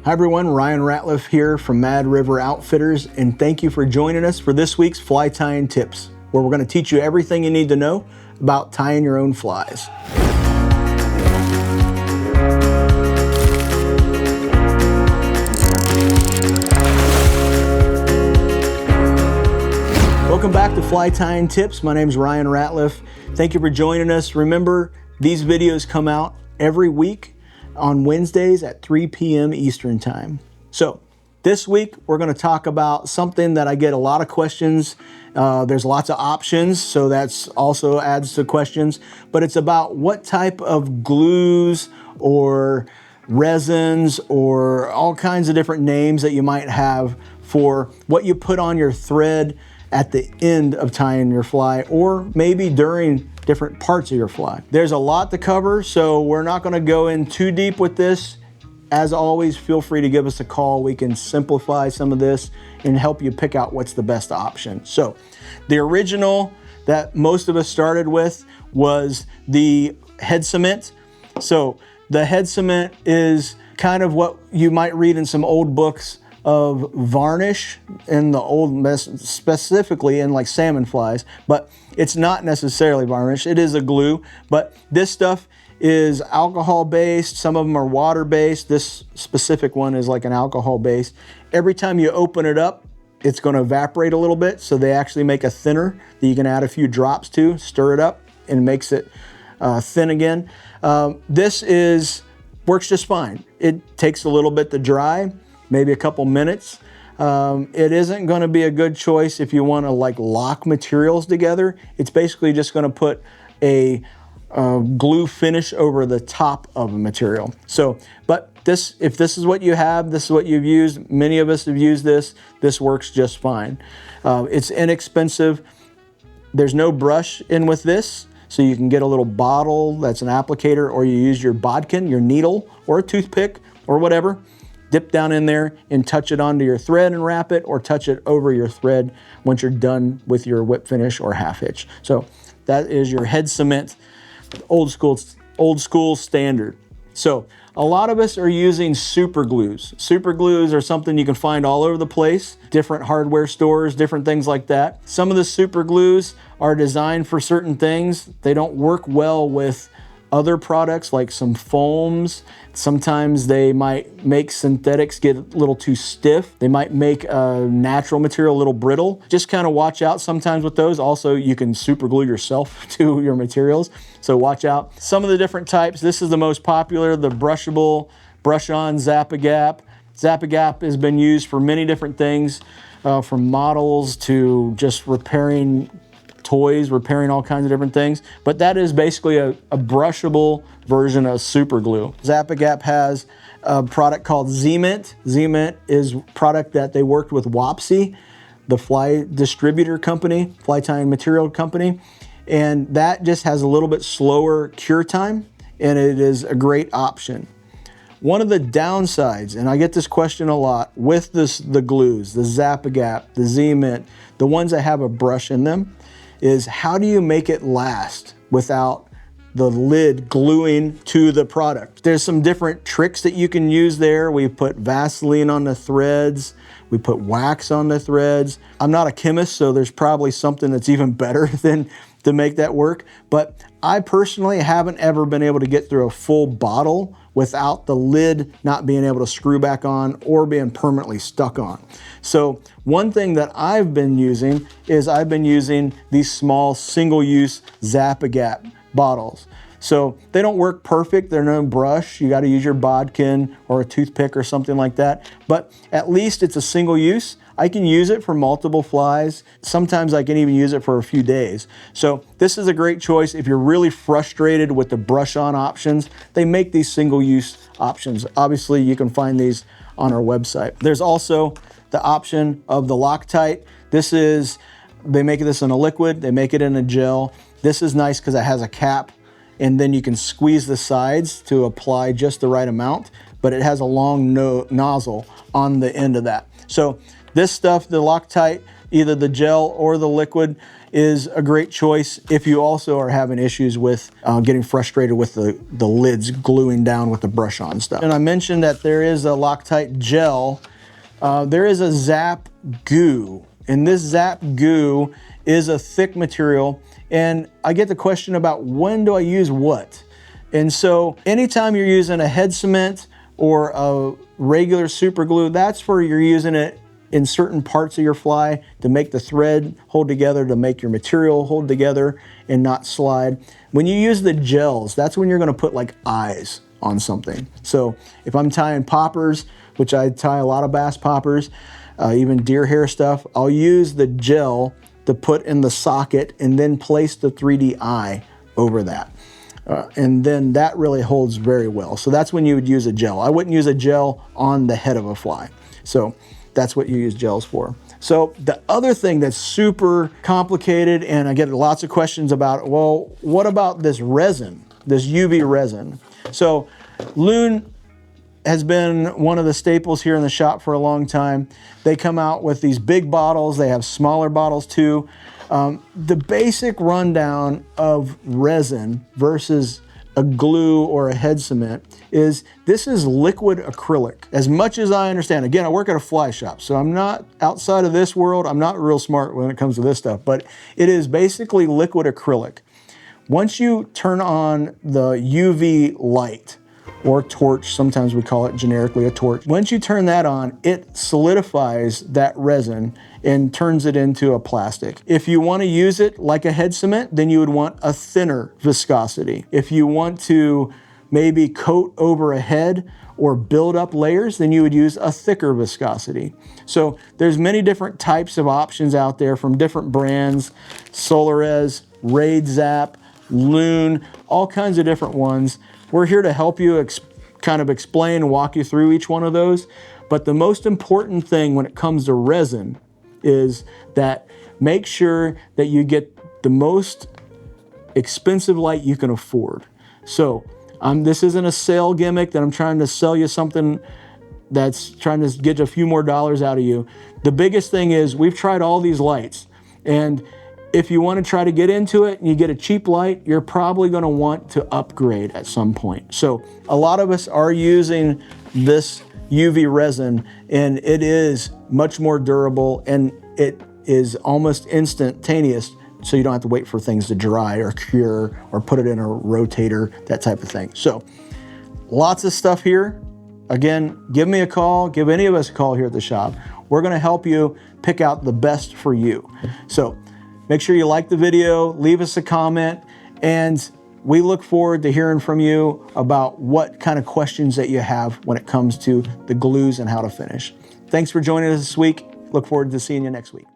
Hi everyone, Ryan Ratliff here from Mad River Outfitters, and thank you for joining us for this week's Fly Tying Tips, where we're going to teach you everything you need to know about tying your own flies. Welcome back to Fly Tying Tips. My name is Ryan Ratliff. Thank you for joining us. Remember, these videos come out every week on Wednesdays at 3 p.m. Eastern Time. So this week, we're going to talk about something that I get a lot of questions. There's lots of options, so that's also adds to questions. But it's about what type of glues or resins or all kinds of different names that you might have for what you put on your thread at the end of tying your fly, or maybe during different parts of your fly. There's a lot to cover, so we're not going to go in too deep with this. As always, feel free to give us a call. We can simplify some of this and help you pick out what's the best option. So the original that most of us started with was the head cement. So the head cement is kind of what you might read in some old books of varnish in the old specifically in like salmon flies, but it's not necessarily varnish. It is a glue, but this stuff is alcohol based. Some of them are water based. This specific one is like an alcohol based. Every time you open it up, it's going to evaporate a little bit, so they actually make a thinner that you can add a few drops to, stir it up, and makes it thin again. This works just fine. It takes a little bit to dry, maybe a couple minutes. It isn't going to be a good choice if you want to like lock materials together. It's basically just going to put a glue finish over the top of a material. So, but if this is what you have, this is what you've used, many of us have used this works just fine. It's inexpensive. There's no brush in with this, so you can get a little bottle that's an applicator, or you use your bodkin, your needle, or a toothpick, or whatever. Dip down in there and touch it onto your thread and wrap it, or touch it over your thread once you're done with your whip finish or half hitch. So that is your head cement, old school standard. So a lot of us are using super glues. Super glues are something you can find all over the place, different hardware stores, different things like that. Some of the super glues are designed for certain things. They don't work well with other products like some foams. Sometimes they might make synthetics get a little too stiff. They might make a natural material a little brittle. Just kind of watch out sometimes with those. Also, you can super glue yourself to your materials, so watch out. Some of the different types, this is the most popular, the brushable, brush-on Zap-A-Gap. Zap-A-Gap has been used for many different things, from models to just repairing toys, repairing all kinds of different things, but that is basically a brushable version of super glue. Zap-A-Gap has a product called Z-Mint. Z-Mint is a product that they worked with Wapsi, the fly distributor company, fly tying material company, and that just has a little bit slower cure time, and it is a great option. One of the downsides, and I get this question a lot with the glues, the Zap-A-Gap, the Z-Mint, the ones that have a brush in them, is how do you make it last without the lid gluing to the product? There's some different tricks that you can use there. We put Vaseline on the threads. We put wax on the threads. I'm not a chemist, so there's probably something that's even better than to make that work. But I personally haven't ever been able to get through a full bottle without the lid not being able to screw back on or being permanently stuck on. So one thing that I've been using is these small single-use Zap-A-Gap bottles. So they don't work perfect. They're no brush. You got to use your bodkin or a toothpick or something like that. But at least it's a single use. I can use it for multiple flies. Sometimes I can even use it for a few days. So this is a great choice if you're really frustrated with the brush-on options. They make these single-use options. Obviously, you can find these on our website. There's also the option of the Loctite. They make this in a liquid. They make it in a gel. This is nice because it has a cap, and then you can squeeze the sides to apply just the right amount, but it has a long nozzle on the end of that. So this stuff, the Loctite, either the gel or the liquid, is a great choice if you also are having issues with getting frustrated with the lids gluing down with the brush on stuff. And I mentioned that there is a Loctite gel. There is a Zap Goo, and this Zap Goo is a thick material, and I get the question about when do I use what? And so anytime you're using a head cement or a regular super glue, that's where you're using it in certain parts of your fly to make the thread hold together, to make your material hold together and not slide. When you use the gels, that's when you're gonna put like eyes on something. So if I'm tying poppers, which I tie a lot of bass poppers, even deer hair stuff, I'll use the gel to put in the socket and then place the 3D eye over that. And then that really holds very well. So that's when you would use a gel. I wouldn't use a gel on the head of a fly. So that's what you use gels for. So the other thing that's super complicated, and I get lots of questions about, well, what about this resin, this UV resin? So Loon has been one of the staples here in the shop for a long time. They come out with these big bottles. They have smaller bottles too. The basic rundown of resin versus a glue or a head cement is this is liquid acrylic. As much as I understand, again, I work at a fly shop, so I'm not outside of this world. I'm not real smart when it comes to this stuff, but it is basically liquid acrylic. Once you turn on the UV light, or torch, sometimes we call it generically a torch. Once you turn that on, it solidifies that resin and turns it into a plastic. If you want to use it like a head cement, then you would want a thinner viscosity. If you want to maybe coat over a head or build up layers, then you would use a thicker viscosity. So there's many different types of options out there from different brands, Solarez, Raid Zap, Loon, all kinds of different ones. We're here to help you kind of explain and walk you through each one of those. But the most important thing when it comes to resin is that make sure that you get the most expensive light you can afford. So this isn't a sale gimmick that I'm trying to sell you something that's trying to get a few more dollars out of you. The biggest thing is we've tried all these lights, and if you want to try to get into it and you get a cheap light, you're probably going to want to upgrade at some point. So a lot of us are using this UV resin, and it is much more durable, and it is almost instantaneous, so you don't have to wait for things to dry or cure or put it in a rotator, that type of thing. So lots of stuff here. Again, give me a call, give any of us a call here at the shop. We're going to help you pick out the best for you. So make sure you like the video, leave us a comment, and we look forward to hearing from you about what kind of questions that you have when it comes to the glues and how to finish. Thanks for joining us this week. Look forward to seeing you next week.